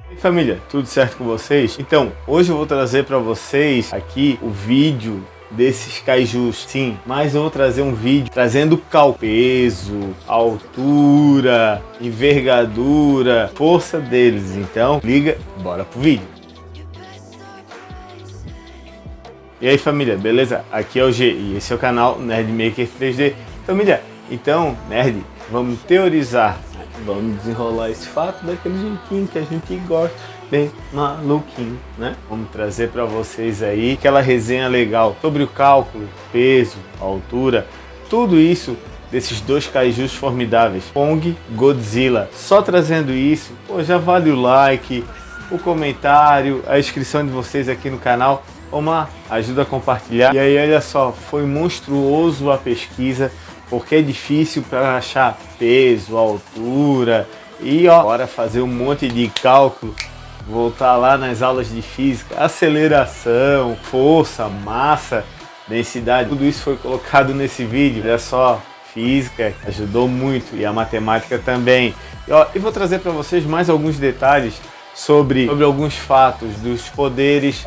E aí, família, tudo certo com vocês? Então, hoje eu vou trazer para vocês aqui o vídeo desses kaijus. Sim, mas eu vou trazer um vídeo trazendo peso, altura, envergadura, força deles. Então, liga, bora pro vídeo. E aí, família, beleza? Aqui é o G e esse é o canal Nerdmaker 3D. Família, então, nerd, vamos teorizar, vamos desenrolar esse fato daquele jeitinho que a gente gosta, bem maluquinho, né? Vamos trazer para vocês aí aquela resenha legal sobre o cálculo, peso, altura, tudo isso desses dois kaijus formidáveis, Kong, Godzilla. Só trazendo isso, pô, já vale o like, o comentário, a inscrição de vocês aqui no canal. Vamos lá, ajuda a compartilhar. E aí, olha só, foi monstruoso a pesquisa, porque é difícil para achar peso, altura e ó, bora fazer um monte de cálculo, voltar lá nas aulas de física, aceleração, força, massa, densidade, tudo isso foi colocado nesse vídeo. Olha só, física ajudou muito e a matemática também. E, ó, eu vou trazer para vocês mais alguns detalhes sobre alguns fatos dos poderes,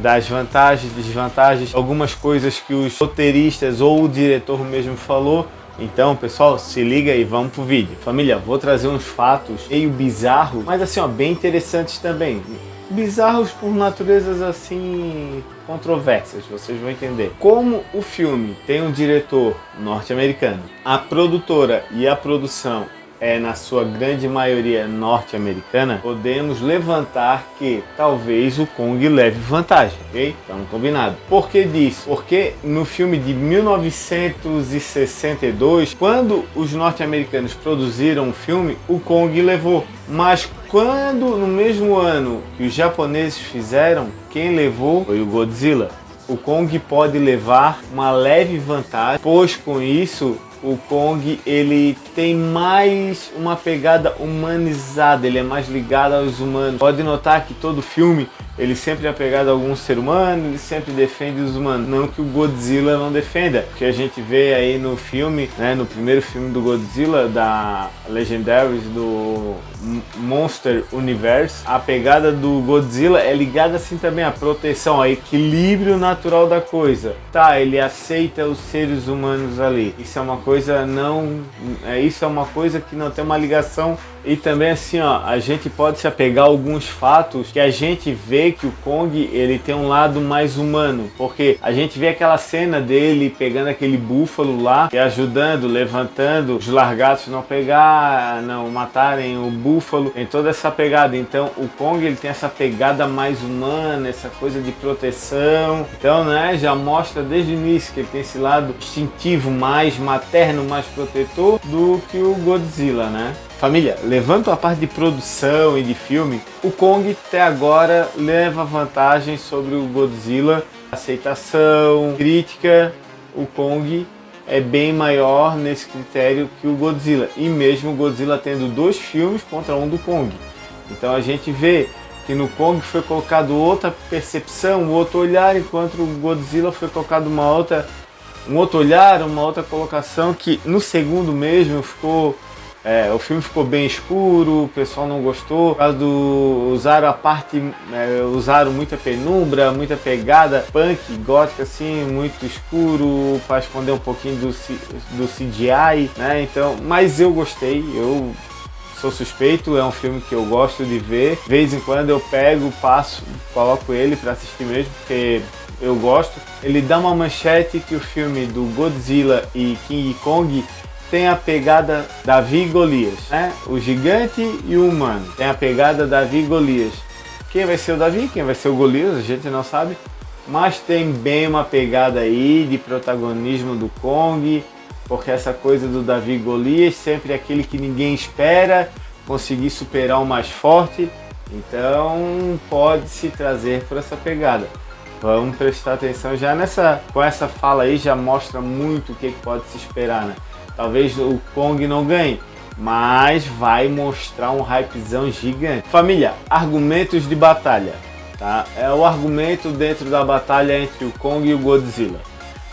das vantagens e desvantagens, algumas coisas que os roteiristas ou o diretor mesmo falou. Então, pessoal, se liga e vamos pro vídeo. Família, vou trazer uns fatos meio bizarros, mas assim, ó, bem interessantes também. Bizarros por naturezas assim controversas, vocês vão entender. Como o filme tem um diretor norte-americano, a produtora e a produção é na sua grande maioria norte-americana, podemos levantar que talvez o Kong leve vantagem, ok? Estamos combinados. Por que disso? Porque no filme de 1962, quando os norte-americanos produziram o filme, o Kong levou. Mas quando no mesmo ano que os japoneses fizeram, quem levou foi o Godzilla. O Kong pode levar uma leve vantagem, pois com isso o Kong ele tem mais uma pegada humanizada, ele é mais ligado aos humanos. Pode notar que todo filme ele sempre é apegado a algum ser humano, ele sempre defende os humanos. Não que o Godzilla não defenda, porque a gente vê aí no filme, né, no primeiro filme do Godzilla, da Legendaries, do Monster Universe, a pegada do Godzilla é ligada assim também à proteção, ao equilíbrio natural da coisa. Tá, ele aceita os seres humanos ali. Isso é uma coisa isso é uma coisa que não tem uma ligação. E também assim, ó, a gente pode se apegar a alguns fatos que a gente vê que o Kong ele tem um lado mais humano, porque a gente vê aquela cena dele pegando aquele búfalo lá e ajudando, levantando os largatos não matarem o búfalo, tem toda essa pegada. Então o Kong ele tem essa pegada mais humana, essa coisa de proteção. Então, né, já mostra desde o início que ele tem esse lado instintivo, mais materno, mais protetor do que o Godzilla, né? Família, levando a parte de produção e de filme, o Kong até agora leva vantagem sobre o Godzilla. Aceitação, crítica, o Kong é bem maior nesse critério que o Godzilla. E mesmo o Godzilla tendo dois filmes contra um do Kong. Então a gente vê que no Kong foi colocado outra percepção, outro olhar, enquanto o Godzilla foi colocado um outro olhar, uma outra colocação, que no segundo mesmo ficou... o filme ficou bem escuro, o pessoal não gostou, por causa usaram muita penumbra, muita pegada punk, gótica assim, muito escuro, para esconder um pouquinho do CGI, né? Então, mas eu gostei, eu sou suspeito, é um filme que eu gosto de ver, de vez em quando eu pego, coloco ele para assistir mesmo, porque eu gosto. Ele dá uma manchete que o filme do Godzilla e King Kong tem a pegada Davi e Golias, né? O gigante e o humano. Tem a pegada Davi e Golias. Quem vai ser o Davi, quem vai ser o Golias, a gente não sabe. Mas tem bem uma pegada aí de protagonismo do Kong, porque essa coisa do Davi e Golias, sempre é aquele que ninguém espera conseguir superar o mais forte. Então pode se trazer por essa pegada. Vamos prestar atenção já com essa fala aí, já mostra muito o que pode se esperar, né? Talvez o Kong não ganhe, mas vai mostrar um hypezão gigante. Família, argumentos de batalha, tá? É o argumento dentro da batalha entre o Kong e o Godzilla.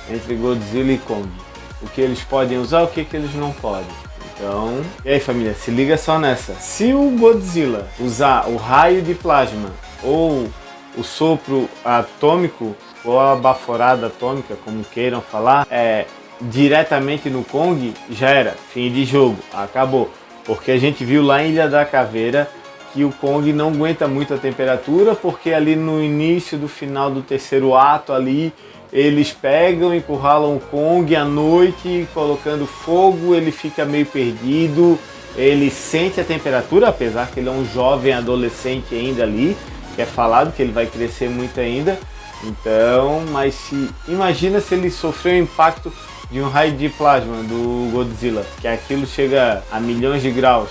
Entre Godzilla e Kong. O que eles podem usar, o que eles não podem. Então, e aí família, se liga só nessa. Se o Godzilla usar o raio de plasma ou o sopro atômico ou a baforada atômica, como queiram falar, diretamente no Kong, já era, fim de jogo, acabou. Porque a gente viu lá em Ilha da Caveira que o Kong não aguenta muito a temperatura, porque ali no início do final do terceiro ato ali, eles pegam, encurralam o Kong à noite, colocando fogo, ele fica meio perdido, ele sente a temperatura, apesar que ele é um jovem adolescente ainda ali, que é falado que ele vai crescer muito ainda. Então, mas imagina se ele sofreu o impacto de um raio de plasma do Godzilla, que aquilo chega a milhões de graus.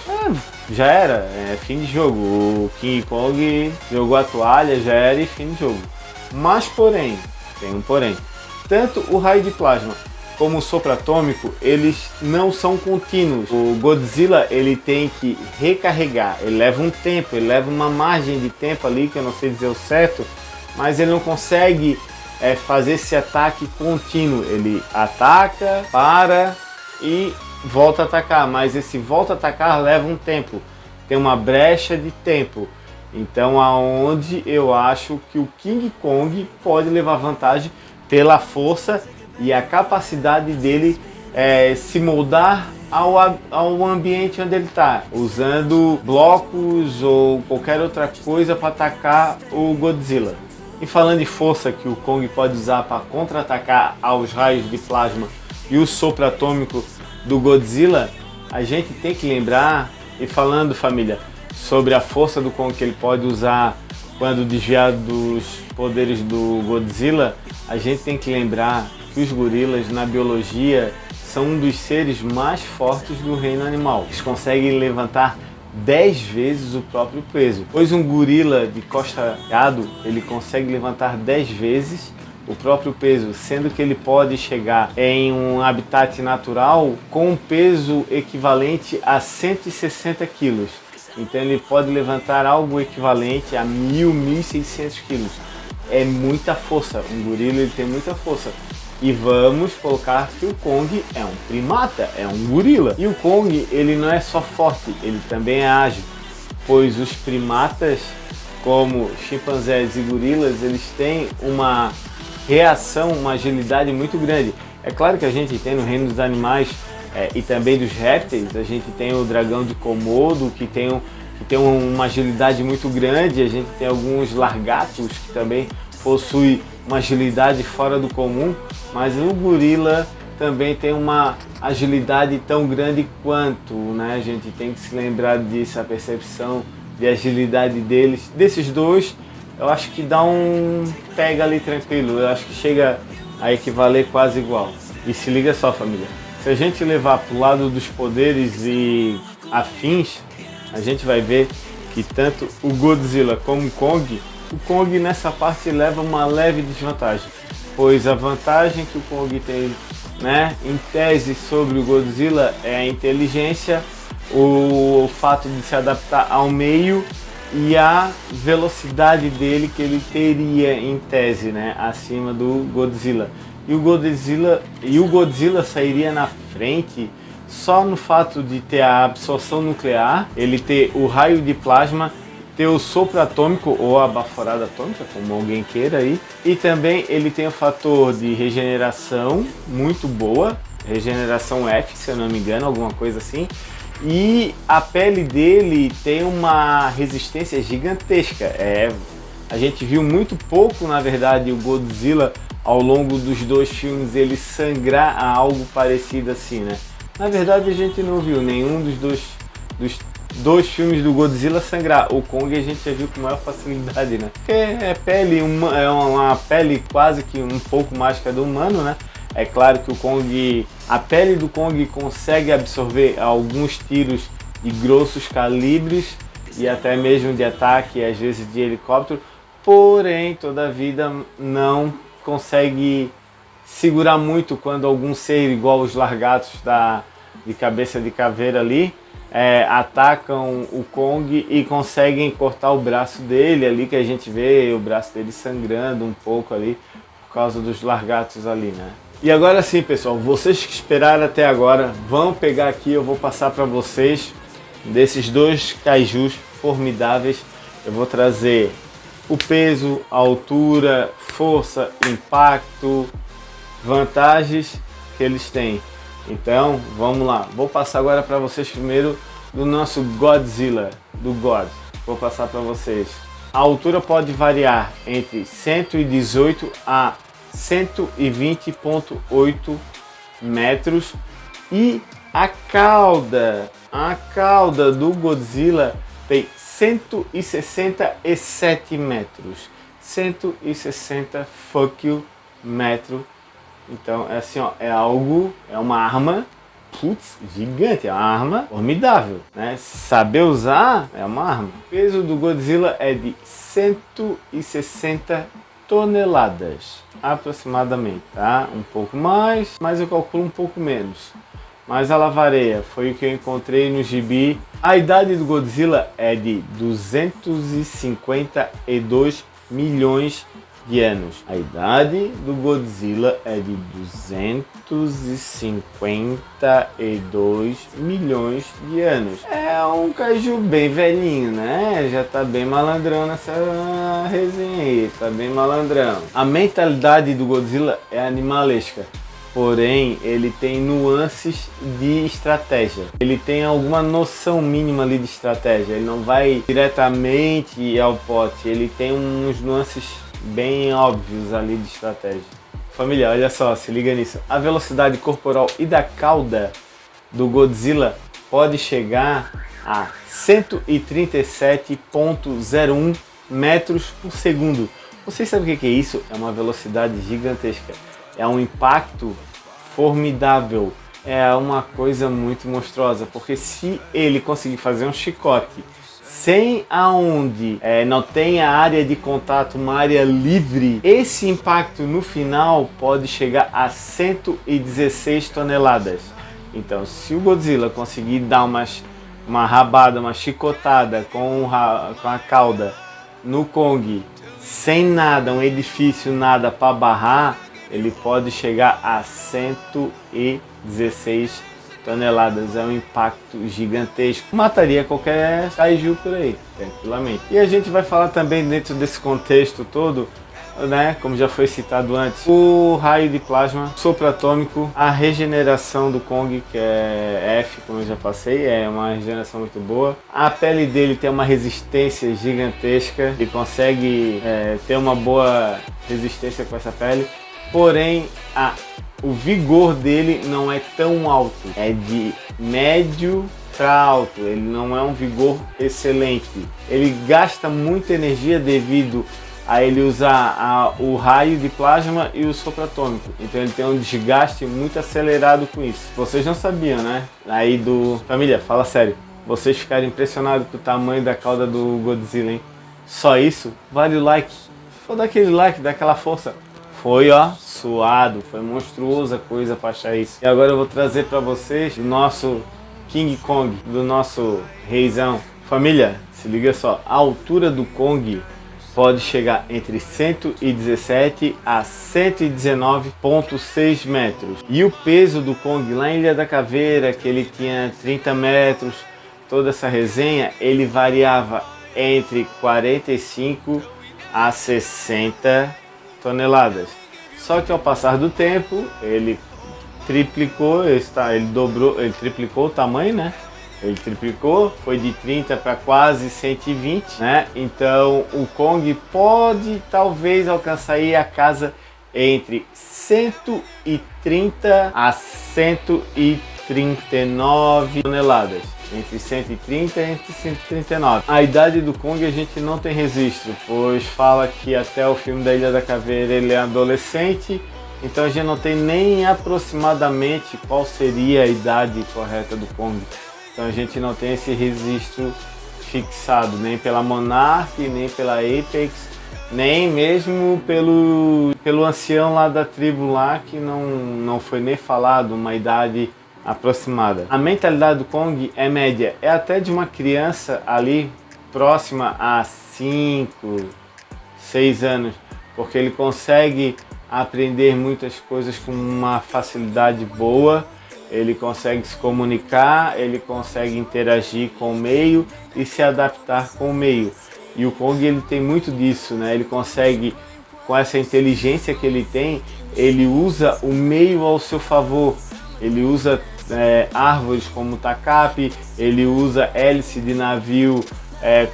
Já era, fim de jogo. O King Kong jogou a toalha, já era e fim de jogo. Mas porém, tem um porém, tanto o raio de plasma como o sopro atômico, eles não são contínuos. O Godzilla, ele tem que recarregar, ele leva um tempo, ele leva uma margem de tempo ali, que eu não sei dizer o certo, mas ele não consegue fazer esse ataque contínuo. Ele ataca, para e volta a atacar, mas esse volta a atacar leva um tempo, tem uma brecha de tempo. Então aonde eu acho que o King Kong pode levar vantagem pela força e a capacidade dele se moldar ao ambiente onde ele está, usando blocos ou qualquer outra coisa para atacar o Godzilla. E falando de força que o Kong pode usar para contra-atacar aos raios de plasma e o sopro atômico do Godzilla, a gente tem que lembrar, e falando família, sobre a força do Kong que ele pode usar quando desviar dos poderes do Godzilla, a gente tem que lembrar que os gorilas na biologia são um dos seres mais fortes do reino animal. Eles conseguem levantar 10 vezes o próprio peso, pois um gorila de costa gado, ele consegue levantar 10 vezes o próprio peso, sendo que ele pode chegar em um habitat natural com um peso equivalente a 160 quilos. Então ele pode levantar algo equivalente a 1.600 quilos. É muita força, um gorila ele tem muita força. E vamos colocar que o Kong é um primata, é um gorila. E o Kong, ele não é só forte, ele também é ágil, pois os primatas, como chimpanzés e gorilas, eles têm uma reação, uma agilidade muito grande. É claro que a gente tem no reino dos animais e também dos répteis, a gente tem o dragão de Komodo, que tem uma agilidade muito grande, a gente tem alguns largatos que também possuem uma agilidade fora do comum, mas o gorila também tem uma agilidade tão grande quanto, né? A gente tem que se lembrar disso, a percepção de agilidade desses dois, eu acho que dá um pega ali tranquilo, eu acho que chega a equivaler quase igual. E se liga só família, se a gente levar para o lado dos poderes e afins, a gente vai ver que tanto o Godzilla como o Kong nessa parte leva uma leve desvantagem, pois a vantagem que o Kong tem, né, em tese sobre o Godzilla é a inteligência, o fato de se adaptar ao meio e a velocidade dele que ele teria em tese, né, acima do Godzilla. E o Godzilla sairia na frente só no fato de ter a absorção nuclear, ele ter o raio de plasma, ter o sopro atômico ou a baforada atômica, como alguém queira aí, e também ele tem o fator de regeneração muito boa, regeneração F, se eu não me engano, alguma coisa assim, e a pele dele tem uma resistência gigantesca. A gente viu muito pouco, na verdade, o Godzilla ao longo dos dois filmes ele sangrar a algo parecido assim, né? Na verdade a gente não viu nenhum dos dois filmes do Godzilla sangrar. O Kong a gente já viu com maior facilidade, né? Porque é uma pele quase que um pouco mais que a do humano, né? É claro que a pele do Kong consegue absorver alguns tiros de grossos calibres e até mesmo de ataque, às vezes de helicóptero, porém, todavia não consegue segurar muito quando algum ser igual os largatos de cabeça de caveira ali atacam o Kong e conseguem cortar o braço dele ali, que a gente vê o braço dele sangrando um pouco ali por causa dos largatos ali, né? E agora sim, pessoal, vocês que esperaram até agora, vão pegar aqui, eu vou passar para vocês desses dois kaijus formidáveis. Eu vou trazer o peso, a altura, força, impacto, vantagens que eles têm. Então, vamos lá. Vou passar agora para vocês primeiro do nosso Godzilla, do God. Vou passar para vocês. A altura pode variar entre 118 a 120,8 metros e a cauda do Godzilla tem 167 metros. 160 metros. Então é assim, ó, é uma arma, putz, gigante, é uma arma formidável, né? Saber usar é uma arma. O peso do Godzilla é de 160 toneladas, aproximadamente, tá? Um pouco mais, mas eu calculo um pouco menos. Mas ela varia, foi o que eu encontrei no gibi. A idade do Godzilla é de 252 milhões de anos. A idade do Godzilla é de 252 milhões de anos. É um kaiju bem velhinho, né? Já tá bem malandrão nessa resenha aí, tá bem malandrão. A mentalidade do Godzilla é animalesca, porém ele tem nuances de estratégia. Ele tem alguma noção mínima ali de estratégia. Ele não vai diretamente ao pote, ele tem uns nuances bem óbvios ali de estratégia. Família, olha só, se liga nisso. A velocidade corporal e da cauda do Godzilla pode chegar a 137,01 metros por segundo. Vocês sabem o que é isso? É uma velocidade gigantesca. É um impacto formidável. É uma coisa muito monstruosa, porque se ele conseguir fazer um chicote sem aonde não tem a área de contato, uma área livre, esse impacto no final pode chegar a 116 toneladas. Então, se o Godzilla conseguir dar uma rabada, uma chicotada com a cauda no Kong, sem nada, um edifício, nada para barrar, ele pode chegar a 116 toneladas. É um impacto gigantesco. Mataria qualquer kaiju por aí, tranquilamente. E a gente vai falar também dentro desse contexto todo, né, como já foi citado antes, o raio de plasma, sopro atômico, a regeneração do Kong, que é F, como eu já passei, é uma regeneração muito boa. A pele dele tem uma resistência gigantesca, ele consegue ter uma boa resistência com essa pele, porém o vigor dele não é tão alto, é de médio para alto, ele não é um vigor excelente. Ele gasta muita energia devido a ele usar o raio de plasma e o sopro atômico. Então ele tem um desgaste muito acelerado com isso. Vocês não sabiam, né? Família, fala sério. Vocês ficaram impressionados com o tamanho da cauda do Godzilla, hein? Só isso? Vale o like. Vou dar aquele like, dá aquela força. Foi, ó, suado, foi monstruosa coisa para achar isso. E agora eu vou trazer para vocês o nosso King Kong, do nosso reizão. Família, se liga só, a altura do Kong pode chegar entre 117 a 119,6 metros. E o peso do Kong lá em Ilha da Caveira, que ele tinha 30 metros, toda essa resenha, ele variava entre 45 a 60 toneladas. Só que ao passar do tempo, ele triplicou, ele triplicou o tamanho, né? Ele triplicou, foi de 30 para quase 120, né? Então o Kong pode talvez alcançar aí a casa entre 130 a 139 toneladas. Entre 130 e 139. A idade do Kong a gente não tem registro, pois fala que até o filme da Ilha da Caveira ele é adolescente, então a gente não tem nem aproximadamente qual seria a idade correta do Kong. Então a gente não tem esse registro fixado, nem pela Monarch, nem pela Apex, nem mesmo pelo ancião lá da tribo lá, que não foi nem falado uma idade aproximada. A mentalidade do Kong é média, é até de uma criança ali próxima a 5, 6 anos, porque ele consegue aprender muitas coisas com uma facilidade boa, ele consegue se comunicar, ele consegue interagir com o meio e se adaptar com o meio. E o Kong ele tem muito disso, né? Ele consegue, com essa inteligência que ele tem, ele usa o meio ao seu favor. Ele usa árvores como tacape, ele usa hélice de navio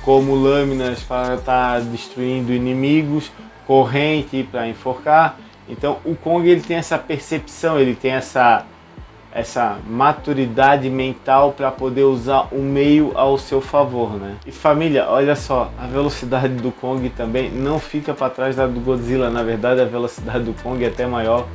como lâminas para estar destruindo inimigos, corrente para enforcar. Então o Kong ele tem essa percepção, ele tem essa maturidade mental para poder usar o meio ao seu favor, né? E família, olha só, a velocidade do Kong também não fica para trás da do Godzilla. Na verdade, a velocidade do Kong é até maior,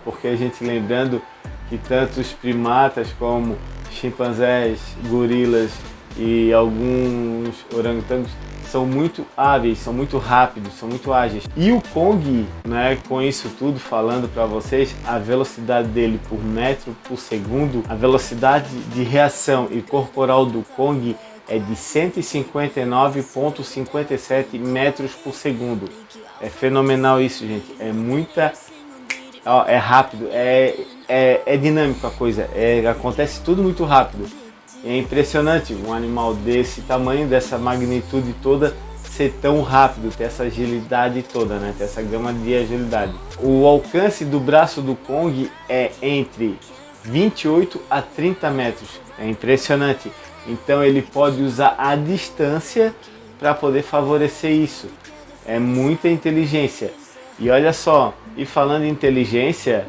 porque a gente lembrando que tanto os primatas como chimpanzés, gorilas e alguns orangotangos são muito hábeis, são muito rápidos, são muito ágeis. E o Kong, né, com isso tudo falando para vocês, a velocidade dele por metro por segundo, a velocidade de reação e corporal do Kong é de 159,57 metros por segundo. É fenomenal isso, gente. É muita... é rápido, é dinâmico a coisa, acontece tudo muito rápido. É impressionante um animal desse tamanho, dessa magnitude toda, ser tão rápido, ter essa agilidade toda, né? Ter essa gama de agilidade. O alcance do braço do Kong é entre 28 a 30 metros. É impressionante. Então ele pode usar a distância para poder favorecer isso. É muita inteligência. E olha só, e falando em inteligência,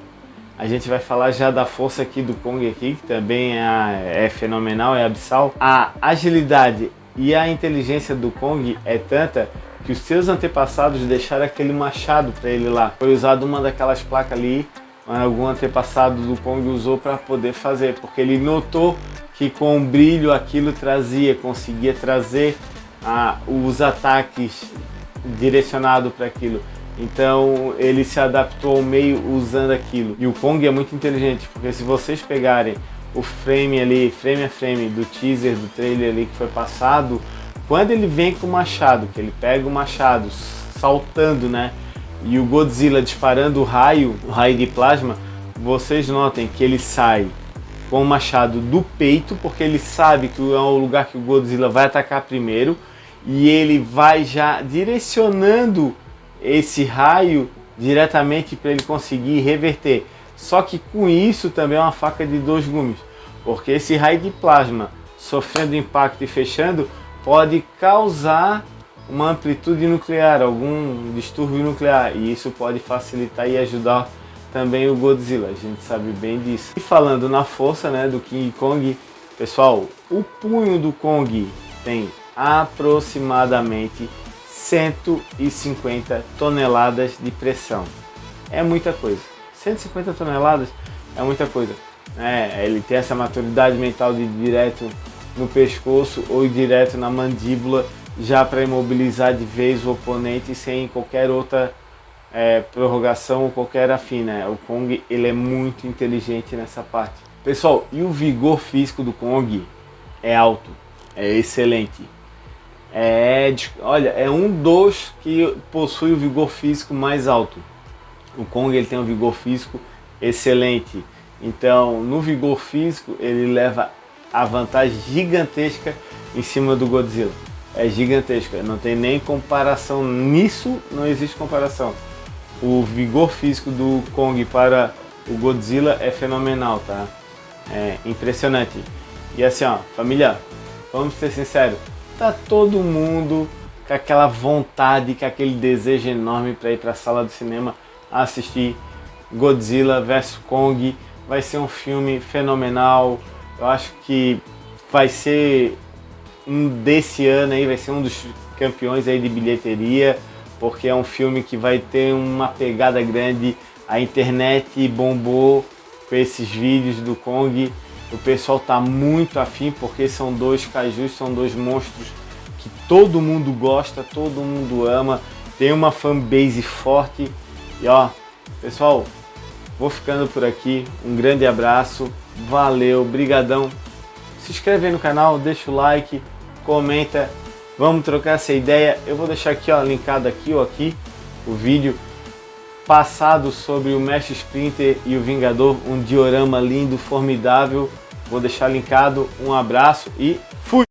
a gente vai falar já da força aqui do Kong aqui, que também é fenomenal, é abissal. A agilidade e a inteligência do Kong é tanta que os seus antepassados deixaram aquele machado para ele lá. Foi usado uma daquelas placas ali, algum antepassado do Kong usou para poder fazer, porque ele notou que com o brilho aquilo conseguia trazer os ataques direcionados para aquilo. Então ele se adaptou ao meio usando aquilo. E o Kong é muito inteligente, porque se vocês pegarem o frame ali, frame a frame do teaser, do trailer ali que foi passado, quando ele vem com o machado, que ele pega o machado saltando, né, e o Godzilla disparando o raio de plasma, vocês notem que ele sai com o machado do peito, porque ele sabe que é o lugar que o Godzilla vai atacar primeiro, e ele vai já direcionando esse raio diretamente para ele conseguir reverter. Só que com isso também é uma faca de dois gumes, porque esse raio de plasma sofrendo impacto e fechando pode causar uma amplitude nuclear, algum distúrbio nuclear, e isso pode facilitar e ajudar também o Godzilla, a gente sabe bem disso. E falando na força, né, do King Kong, pessoal, o punho do Kong tem aproximadamente 150 toneladas de pressão. É muita coisa. 150 toneladas é muita coisa. Ele tem essa maturidade mental de ir direto no pescoço ou ir direto na mandíbula, já para imobilizar de vez o oponente sem qualquer outra prorrogação ou qualquer afim, né? O Kong ele é muito inteligente nessa parte. Pessoal, e o vigor físico do Kong é alto, é excelente. Olha, é um dos que possui o vigor físico mais alto. O Kong ele tem um vigor físico excelente. Então, no vigor físico, ele leva a vantagem gigantesca em cima do Godzilla. É gigantesca, não tem nem comparação. Nisso não existe comparação. O vigor físico do Kong para o Godzilla é fenomenal, tá? É impressionante. E assim, ó, família, vamos ser sinceros. Tá todo mundo com aquela vontade, com aquele desejo enorme para ir para a sala do cinema assistir Godzilla vs Kong. Vai ser um filme fenomenal. Eu acho que vai ser desse ano aí, vai ser um dos campeões aí de bilheteria, porque é um filme que vai ter uma pegada grande. A internet bombou com esses vídeos do Kong. O pessoal tá muito afim, porque são dois kaijus, são dois monstros que todo mundo gosta, todo mundo ama, tem uma fanbase forte. E ó, pessoal, vou ficando por aqui, um grande abraço, valeu, brigadão. Se inscreve aí no canal, deixa o like, comenta, vamos trocar essa ideia. Eu vou deixar aqui, ó, linkado aqui ou aqui o vídeo passado sobre o Mestre Splinter e o Vingador, um diorama lindo, formidável. Vou deixar linkado. Um abraço e fui!